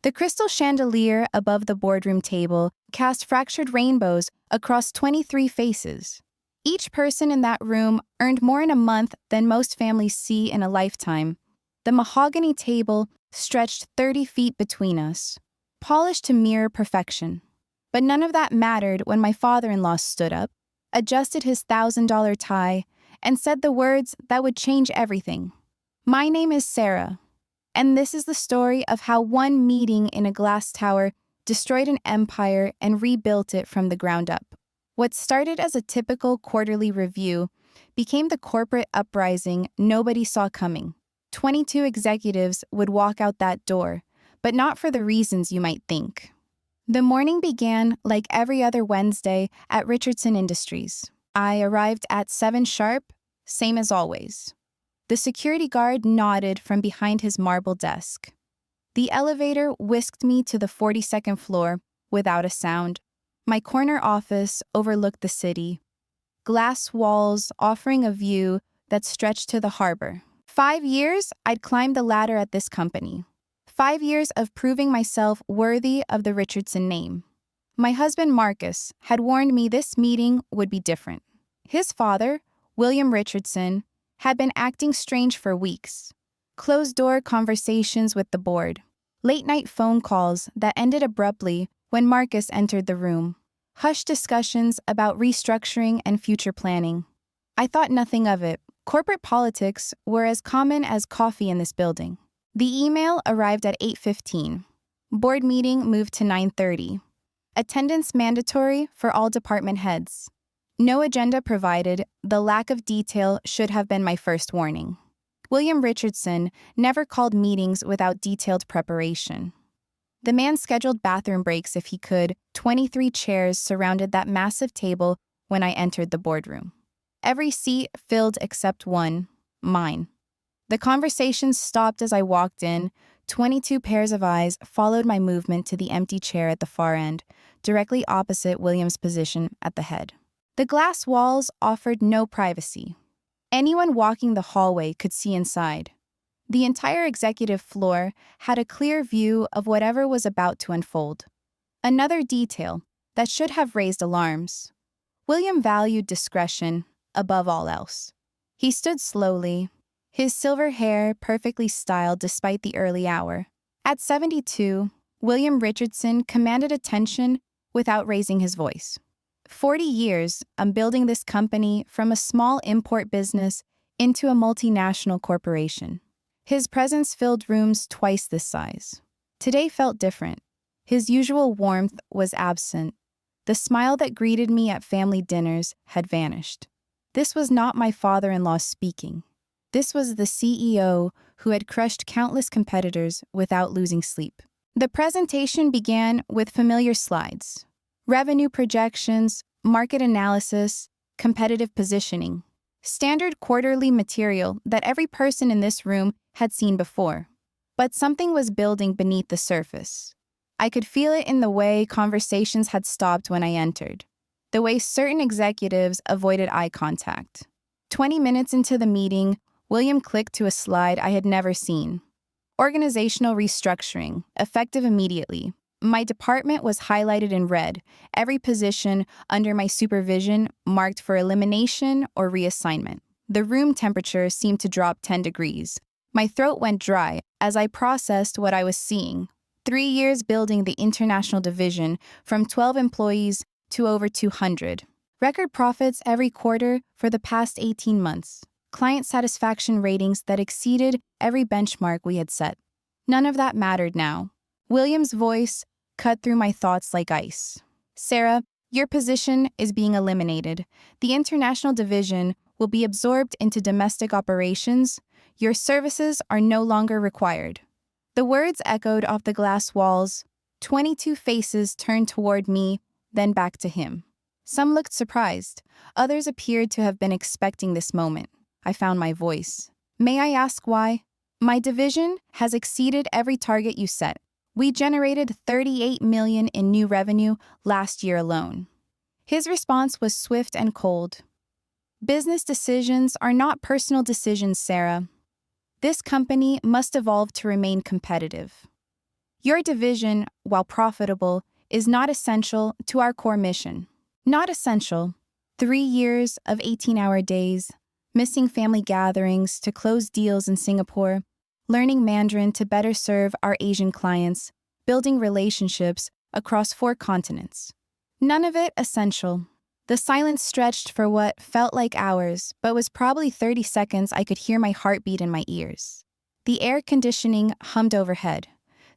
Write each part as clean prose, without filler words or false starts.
The crystal chandelier above the boardroom table cast fractured rainbows across 23 faces. Each person in that room earned more in a month than most families see in a lifetime. The mahogany table stretched 30 feet between us, polished to mirror perfection. But none of that mattered when my father-in-law stood up, adjusted his $1,000 tie, and said the words that would change everything. My name is Sarah, and this is the story of how one meeting in a glass tower destroyed an empire and rebuilt it from the ground up. What started as a typical quarterly review became the corporate uprising nobody saw coming. 22 executives would walk out that door, but not for the reasons you might think. The morning began like every other Wednesday at Richardson Industries. I arrived at 7 sharp, same as always. The security guard nodded from behind his marble desk. The elevator whisked me to the 42nd floor without a sound. My corner office overlooked the city, glass walls offering a view that stretched to the harbor. 5 years I'd climbed the ladder at this company. 5 years of proving myself worthy of the Richardson name. My husband Marcus had warned me this meeting would be different. His father, William Richardson, had been acting strange for weeks. Closed-door conversations with the board. Late-night phone calls that ended abruptly when Marcus entered the room. Hushed discussions about restructuring and future planning. I thought nothing of it. Corporate politics were as common as coffee in this building. The email arrived at 8:15. Board meeting moved to 9:30. Attendance mandatory for all department heads. No agenda provided, the lack of detail should have been my first warning. William Richardson never called meetings without detailed preparation. The man scheduled bathroom breaks if he could. 23 chairs surrounded that massive table when I entered the boardroom. Every seat filled except one, mine. The conversation stopped as I walked in. 22 pairs of eyes followed my movement to the empty chair at the far end, directly opposite William's position at the head. The glass walls offered no privacy. Anyone walking the hallway could see inside. The entire executive floor had a clear view of whatever was about to unfold. Another detail that should have raised alarms. William valued discretion above all else. He stood slowly, his silver hair perfectly styled despite the early hour. At 72, William Richardson commanded attention without raising his voice. 40 years, I'm building this company from a small import business into a multinational corporation. His presence filled rooms twice this size. Today felt different. His usual warmth was absent. The smile that greeted me at family dinners had vanished. This was not my father-in-law speaking. This was the CEO who had crushed countless competitors without losing sleep. The presentation began with familiar slides. Revenue projections, market analysis, competitive positioning. Standard quarterly material that every person in this room had seen before. But something was building beneath the surface. I could feel it in the way conversations had stopped when I entered. The way certain executives avoided eye contact. 20 minutes into the meeting, William clicked to a slide I had never seen. Organizational restructuring, effective immediately. My department was highlighted in red, every position under my supervision marked for elimination or reassignment. The room temperature seemed to drop 10 degrees. My throat went dry as I processed what I was seeing. 3 years building the international division from 12 employees to over 200. Record profits every quarter for the past 18 months. Client satisfaction ratings that exceeded every benchmark we had set. None of that mattered now. William's voice cut through my thoughts like ice. Sarah, your position is being eliminated. The international division will be absorbed into domestic operations. Your services are no longer required. The words echoed off the glass walls. 22 faces turned toward me, then back to him. Some looked surprised. Others appeared to have been expecting this moment. I found my voice. May I ask why? My division has exceeded every target you set. We generated $38 million in new revenue last year alone. His response was swift and cold. Business decisions are not personal decisions, Sarah. This company must evolve to remain competitive. Your division, while profitable, is not essential to our core mission. Not essential. 3 years of 18-hour days, missing family gatherings to close deals in Singapore, learning Mandarin to better serve our Asian clients, building relationships across 4 continents. None of it essential. The silence stretched for what felt like hours, but was probably 30 seconds I could hear my heartbeat in my ears. The air conditioning hummed overhead.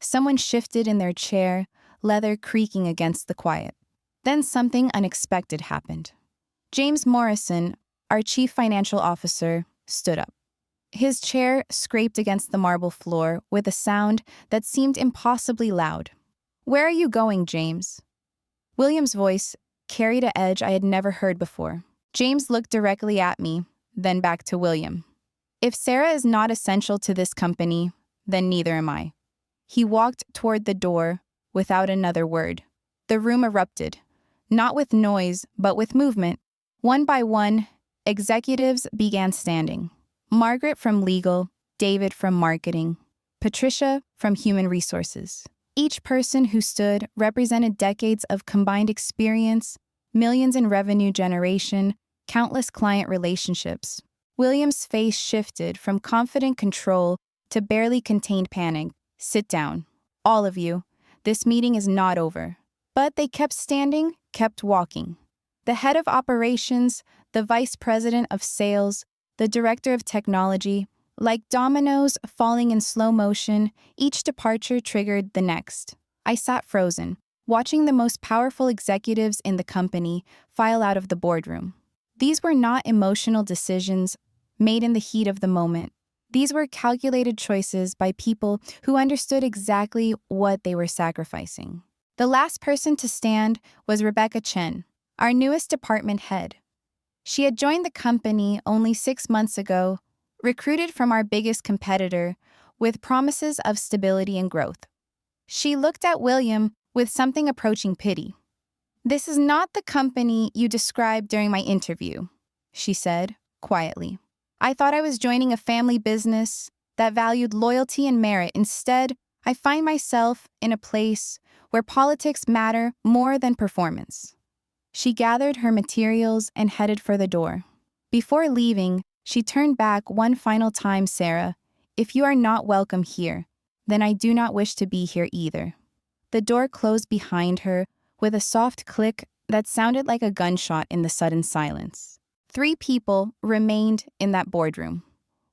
Someone shifted in their chair, leather creaking against the quiet. Then something unexpected happened. James Morrison, our chief financial officer, stood up. His chair scraped against the marble floor with a sound that seemed impossibly loud. "Where are you going, James?" William's voice carried an edge I had never heard before. James looked directly at me, then back to William. "If Sarah is not essential to this company, then neither am I." He walked toward the door without another word. The room erupted, not with noise, but with movement. One by one, executives began standing. Margaret from legal, David from marketing, Patricia from human resources. Each person who stood represented decades of combined experience, millions in revenue generation, countless client relationships. William's face shifted from confident control to barely contained panic. "Sit down. All of you. This meeting is not over." But they kept standing, kept walking. The head of operations, the vice president of sales, the director of technology, like dominoes falling in slow motion, each departure triggered the next. I sat frozen, watching the most powerful executives in the company file out of the boardroom. These were not emotional decisions made in the heat of the moment. These were calculated choices by people who understood exactly what they were sacrificing. The last person to stand was Rebecca Chen, our newest department head. She had joined the company only 6 months ago, recruited from our biggest competitor, with promises of stability and growth. She looked at William with something approaching pity. "This is not the company you described during my interview," she said, quietly. "I thought I was joining a family business that valued loyalty and merit. Instead, I find myself in a place where politics matter more than performance." She gathered her materials and headed for the door. Before leaving, she turned back one final time. "Sarah, if you are not welcome here, then I do not wish to be here either." The door closed behind her with a soft click that sounded like a gunshot in the sudden silence. 3 people remained in that boardroom.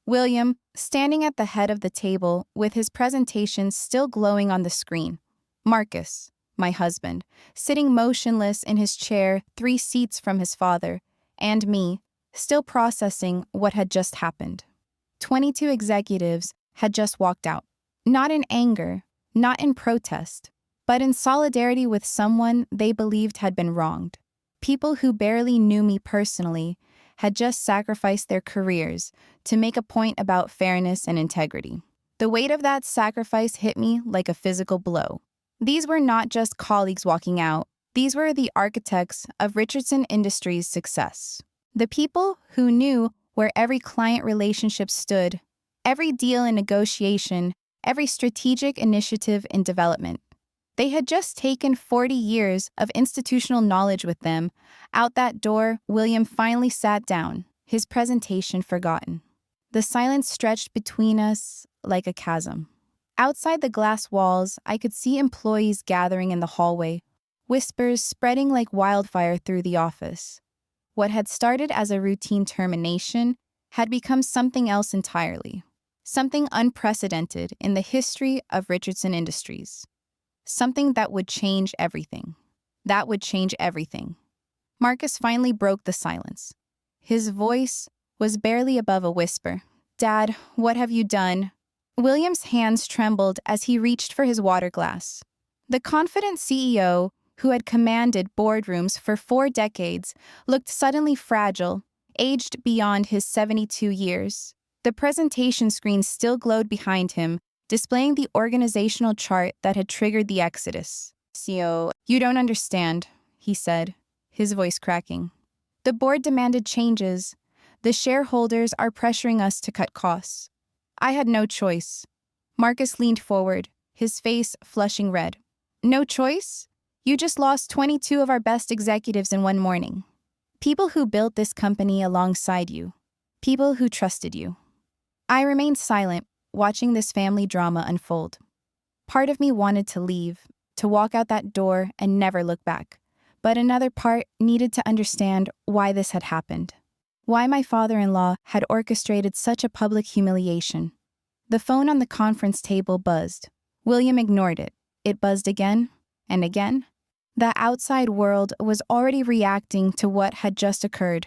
William, standing at the head of the table with his presentation still glowing on the screen. Marcus, my husband, sitting motionless in his chair 3 seats from his father, and me, still processing what had just happened. 22 executives had just walked out, not in anger, not in protest, but in solidarity with someone they believed had been wronged. People who barely knew me personally had just sacrificed their careers to make a point about fairness and integrity. The weight of that sacrifice hit me like a physical blow. These were not just colleagues walking out. These were the architects of Richardson Industries' success. The people who knew where every client relationship stood, every deal in negotiation, every strategic initiative in development. They had just taken 40 years of institutional knowledge with them. Out that door, William finally sat down, his presentation forgotten. The silence stretched between us like a chasm. Outside the glass walls, I could see employees gathering in the hallway, whispers spreading like wildfire through the office. What had started as a routine termination had become something else entirely, something unprecedented in the history of Richardson Industries. Something that would change everything. That would change everything. Marcus finally broke the silence. His voice was barely above a whisper. "Dad, what have you done?" William's hands trembled as he reached for his water glass. The confident CEO, who had commanded boardrooms for 4 decades, looked suddenly fragile, aged beyond his 72 years. The presentation screen still glowed behind him, displaying the organizational chart that had triggered the exodus. "CEO, you don't understand," he said, his voice cracking. "The board demanded changes. The shareholders are pressuring us to cut costs. I had no choice." Marcus leaned forward, his face flushing red. No choice? You just lost 22 of our best executives in one morning. People who built this company alongside you. People who trusted you. I remained silent, watching this family drama unfold. Part of me wanted to leave, to walk out that door and never look back. But another part needed to understand why this had happened. Why my father-in-law had orchestrated such a public humiliation. The phone on the conference table buzzed. William ignored it. It buzzed again and again. The outside world was already reacting to what had just occurred.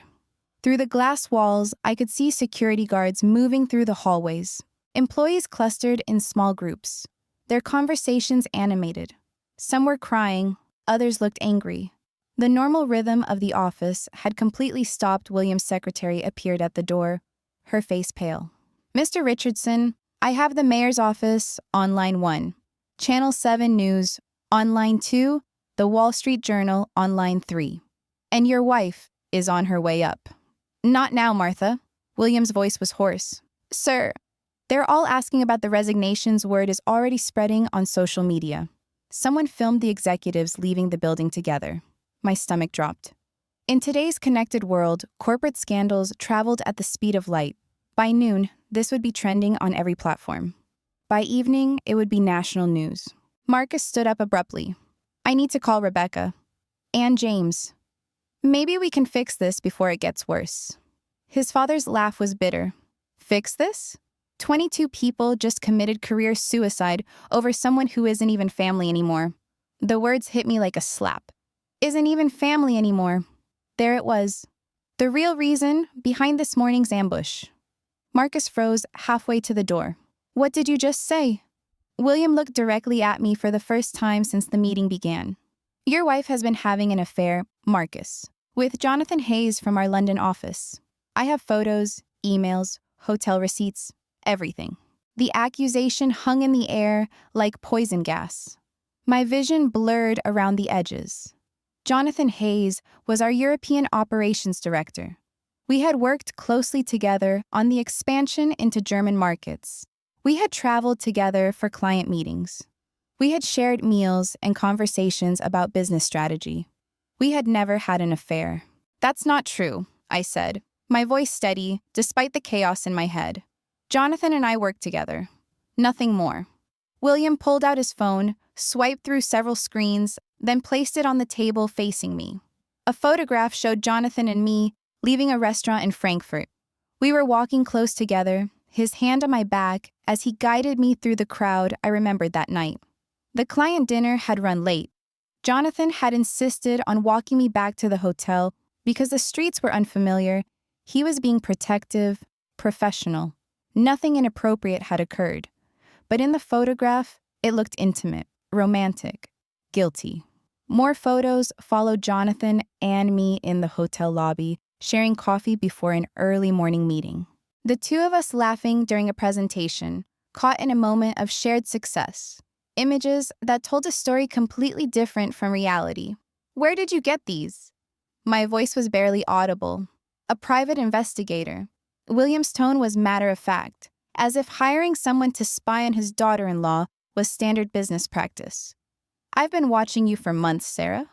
Through the glass walls, I could see security guards moving through the hallways. Employees clustered in small groups. Their conversations animated. Some were crying, others looked angry. The normal rhythm of the office had completely stopped. William's secretary appeared at the door, her face pale. "Mr. Richardson, I have the mayor's office on line 1, Channel 7 News on line 2, the Wall Street Journal on line 3. And your wife is on her way up." "Not now, Martha." William's voice was hoarse. "Sir, they're all asking about the resignations. Word is already spreading on social media." Someone filmed the executives leaving the building together. My stomach dropped. In today's connected world, corporate scandals traveled at the speed of light. By noon, this would be trending on every platform. By evening, it would be national news. Marcus stood up abruptly. "I need to call Rebecca. And James. Maybe we can fix this before it gets worse." His father's laugh was bitter. "Fix this? 22 people just committed career suicide over someone who isn't even family anymore." The words hit me like a slap. Isn't even family anymore. There it was. The real reason behind this morning's ambush. Marcus froze halfway to the door. "What did you just say?" William looked directly at me for the first time since the meeting began. "Your wife has been having an affair, Marcus, with Jonathan Hayes from our London office. I have photos, emails, hotel receipts, everything." The accusation hung in the air like poison gas. My vision blurred around the edges. Jonathan Hayes was our European operations director. We had worked closely together on the expansion into German markets. We had traveled together for client meetings. We had shared meals and conversations about business strategy. We had never had an affair. "That's not true," I said, my voice steady despite the chaos in my head. "Jonathan and I worked together. Nothing more." William pulled out his phone, swiped through several screens, then placed it on the table facing me. A photograph showed Jonathan and me leaving a restaurant in Frankfurt. We were walking close together, his hand on my back as he guided me through the crowd. I remembered that night. The client dinner had run late. Jonathan had insisted on walking me back to the hotel because the streets were unfamiliar. He was being protective, professional. Nothing inappropriate had occurred. But in the photograph, it looked intimate, romantic, guilty. More photos followed Jonathan and me in the hotel lobby, sharing coffee before an early morning meeting. The two of us laughing during a presentation, caught in a moment of shared success. Images that told a story completely different from reality. "Where did you get these?" My voice was barely audible. "A private investigator." William's tone was matter-of-fact, as if hiring someone to spy on his daughter-in-law was standard business practice. "I've been watching you for months, Sarah,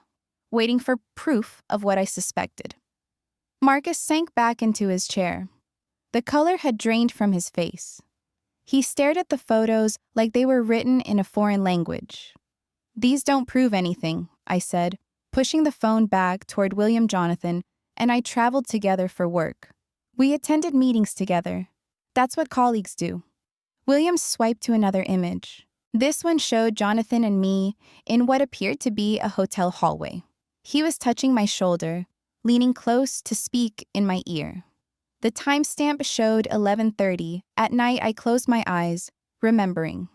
waiting for proof of what I suspected." Marcus sank back into his chair. The color had drained from his face. He stared at the photos like they were written in a foreign language. "These don't prove anything," I said, pushing the phone back toward William. "Jonathan and I traveled together for work. We attended meetings together. That's what colleagues do." William swiped to another image. This one showed Jonathan and me in what appeared to be a hotel hallway. He was touching my shoulder, leaning close to speak in my ear. The timestamp showed 11:30. At night, I closed my eyes, remembering.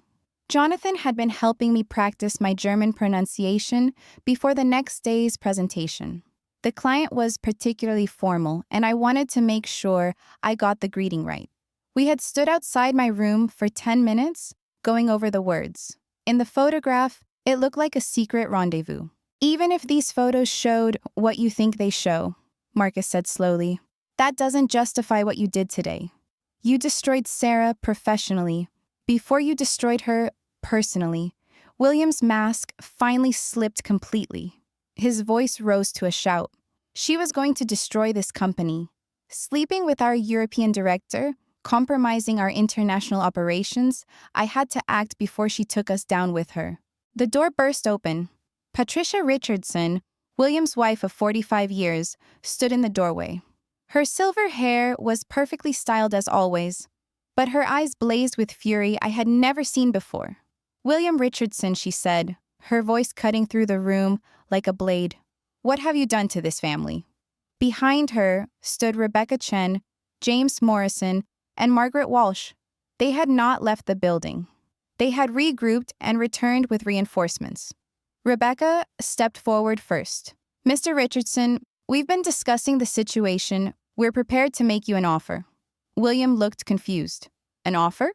Jonathan had been helping me practice my German pronunciation before the next day's presentation. The client was particularly formal, and I wanted to make sure I got the greeting right. We had stood outside my room for 10 minutes, going over the words. In the photograph, it looked like a secret rendezvous. "Even if these photos showed what you think they show," Marcus said slowly, "that doesn't justify what you did today. You destroyed Sarah professionally before you destroyed her personally, William's mask finally slipped completely. His voice rose to a shout. She was going to destroy this company. Sleeping with our European director, compromising our international operations, I had to act before she took us down with her. The door burst open. Patricia Richardson, William's wife of 45 years, stood in the doorway. Her silver hair was perfectly styled as always, but her eyes blazed with fury I had never seen before. "William Richardson," she said, her voice cutting through the room like a blade. "What have you done to this family?" Behind her stood Rebecca Chen, James Morrison, and Margaret Walsh. They had not left the building. They had regrouped and returned with reinforcements. Rebecca stepped forward first. "Mr. Richardson, we've been discussing the situation. We're prepared to make you an offer." William looked confused. "An offer?"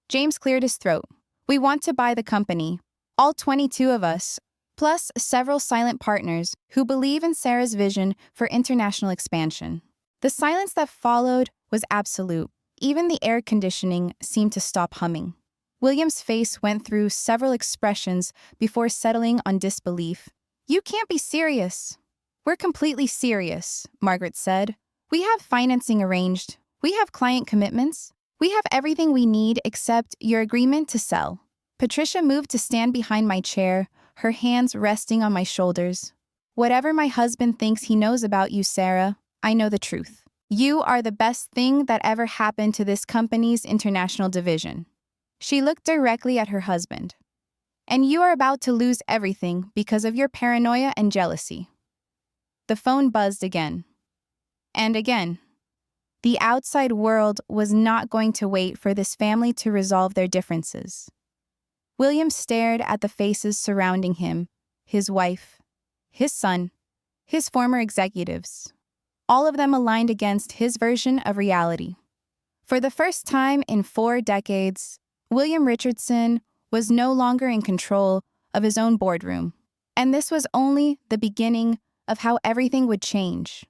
James cleared his throat. "We want to buy the company, all 22 of us, plus several silent partners who believe in Sarah's vision for international expansion." The silence that followed was absolute. Even the air conditioning seemed to stop humming. William's face went through several expressions before settling on disbelief. "You can't be serious." "We're completely serious," Margaret said. "We have financing arranged. We have client commitments. We have everything we need except your agreement to sell." Patricia moved to stand behind my chair, her hands resting on my shoulders. "Whatever my husband thinks he knows about you, Sarah, I know the truth. You are the best thing that ever happened to this company's international division." She looked directly at her husband. "And you are about to lose everything because of your paranoia and jealousy." The phone buzzed again. And again. The outside world was not going to wait for this family to resolve their differences. William stared at the faces surrounding him, his wife, his son, his former executives. All of them aligned against his version of reality. For the first time in 4 decades, William Richardson was no longer in control of his own boardroom. And this was only the beginning of how everything would change.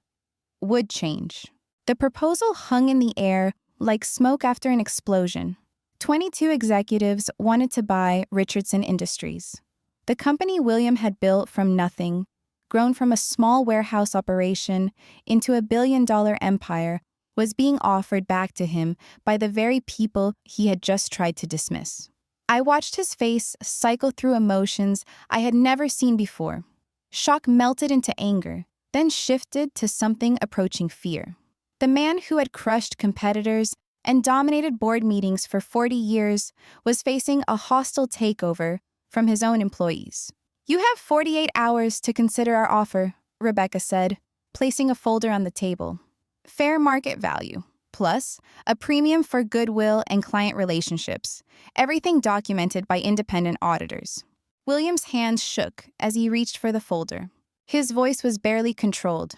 Would change. The proposal hung in the air like smoke after an explosion. 22 executives wanted to buy Richardson Industries. The company William had built from nothing, grown from a small warehouse operation into a billion-dollar empire, was being offered back to him by the very people he had just tried to dismiss. I watched his face cycle through emotions I had never seen before. Shock melted into anger, then shifted to something approaching fear. The man who had crushed competitors and dominated board meetings for 40 years was facing a hostile takeover from his own employees. "You have 48 hours to consider our offer," Rebecca said, placing a folder on the table. "Fair market value, plus a premium for goodwill and client relationships, everything documented by independent auditors." William's hands shook as he reached for the folder. His voice was barely controlled.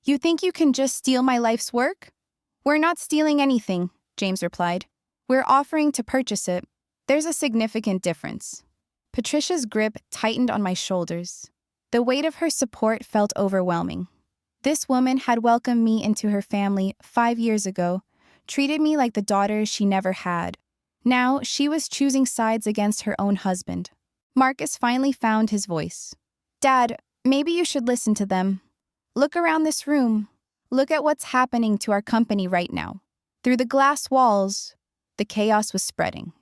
"You think you can just steal my life's work?" "We're not stealing anything," James replied. "We're offering to purchase it. There's a significant difference." Patricia's grip tightened on my shoulders. The weight of her support felt overwhelming. This woman had welcomed me into her family 5 years ago, treated me like the daughter she never had. Now she was choosing sides against her own husband. Marcus finally found his voice. "Dad, maybe you should listen to them. Look around this room. Look at what's happening to our company right now." Through the glass walls, the chaos was spreading.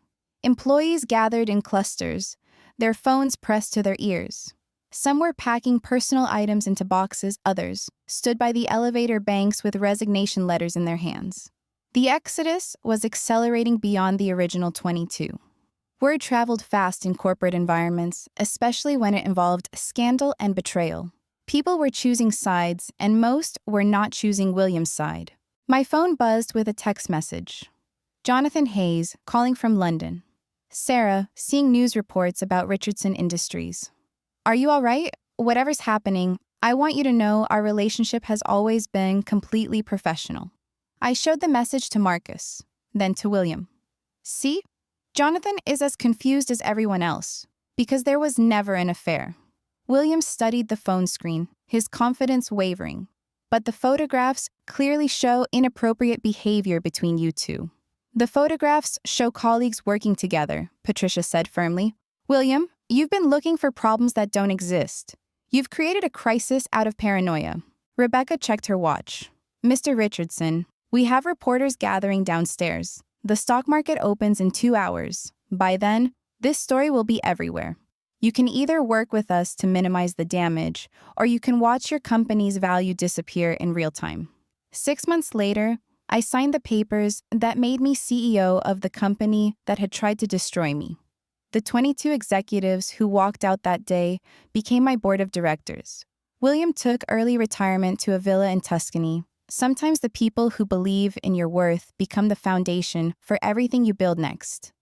Employees gathered in clusters, their phones pressed to their ears. Some were packing personal items into boxes, others stood by the elevator banks with resignation letters in their hands. The exodus was accelerating beyond the original 22. Word traveled fast in corporate environments, especially when it involved scandal and betrayal. People were choosing sides, and most were not choosing William's side. My phone buzzed with a text message. Jonathan Hayes, calling from London. "Sarah, seeing news reports about Richardson Industries. Are you all right? Whatever's happening, I want you to know our relationship has always been completely professional." I showed the message to Marcus, then to William. "See? Jonathan is as confused as everyone else, because there was never an affair." William studied the phone screen, his confidence wavering. "But the photographs clearly show inappropriate behavior between you two." "The photographs show colleagues working together," Patricia said firmly. William, you've been looking for problems that don't exist. You've created a crisis out of paranoia. Rebecca checked her watch. Mr. Richardson, we have reporters gathering downstairs. The stock market opens in 2 hours. By then, this story will be everywhere. You can either work with us to minimize the damage, or you can watch your company's value disappear in real time. 6 months later, I signed the papers that made me CEO of the company that had tried to destroy me. The 22 executives who walked out that day became my board of directors. William took early retirement to a villa in Tuscany. Sometimes the people who believe in your worth become the foundation for everything you build next.